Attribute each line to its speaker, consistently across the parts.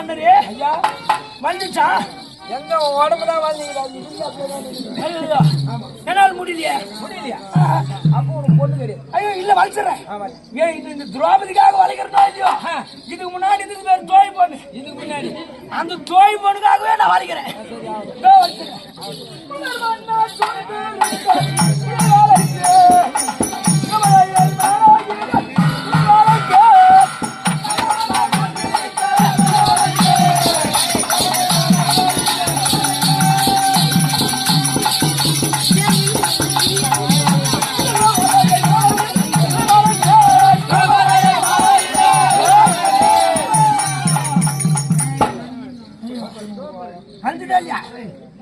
Speaker 1: மன்னரே
Speaker 2: ஐயா
Speaker 1: வந்துச்சா?
Speaker 2: எங்க உடம்புதான் வந்தீங்களா?
Speaker 1: என்னால் முடியலையே.
Speaker 2: முடியலையா? அப்போ உனக்கு பொண்ணு கிடையாது.
Speaker 1: ஐயோ இல்ல வளர்த்துறேன். ஏன் இந்த திரௌபதிக்காக வளைக்கிறனோ இல்லையோ, இதுக்கு முன்னாடி இதுக்கு பேர் தோய் பொண்ணு.
Speaker 2: இதுக்கு முன்னாடி
Speaker 1: அந்த தோய் பொண்ணுக்காகவே நான் வளைக்கிறேன்.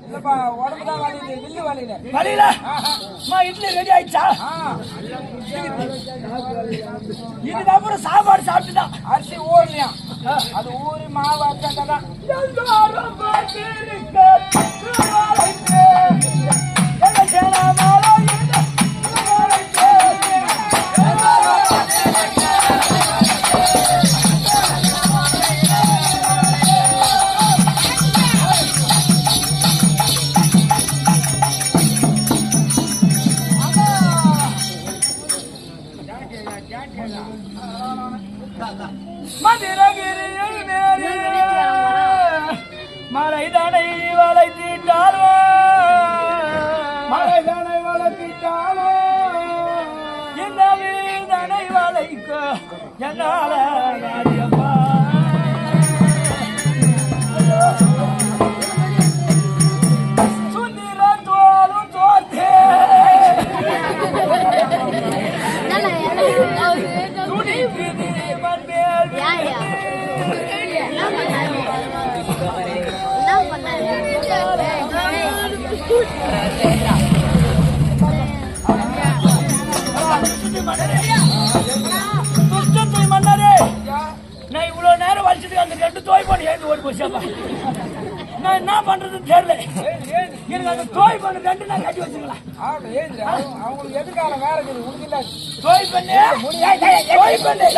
Speaker 2: இல்லப்பா உடம்புதான் வலியுது, வில்லு வலியில
Speaker 1: வழியில இட்லி ரெடி ஆயிடுச்சா? இதுக்கப்புறம் சாப்பாடு சாப்பிட்டுதான்
Speaker 2: அரிசி ஊர்லையா? அது ஊறி மாவு அச்சாதான்
Speaker 1: மலைதனை வளைத்திட்டாலோ,
Speaker 2: மலைதனை வளர்த்திட்டாலோ
Speaker 1: இந்த வீதனை வளைக்க என்னால ராஜ்யப்பா. சுந்திர தோலும் தோத்தே மன்னரே, நான் இவ்வளவு நேரம் வலிச்சதுக்கு அந்த ரெண்டு தோய் பண்ணி எழுந்து ஓடி போச்சாப்பா. நான் என்ன பண்றதுன்னு தெரியல. எனக்கு அந்த தோய் பண்ணு ரெண்டு நான் கட்டி வச்சுக்கலாம்.
Speaker 2: அவங்களுக்கு எதுக்கான வேற இருக்குது?
Speaker 1: தோய் பண்ணு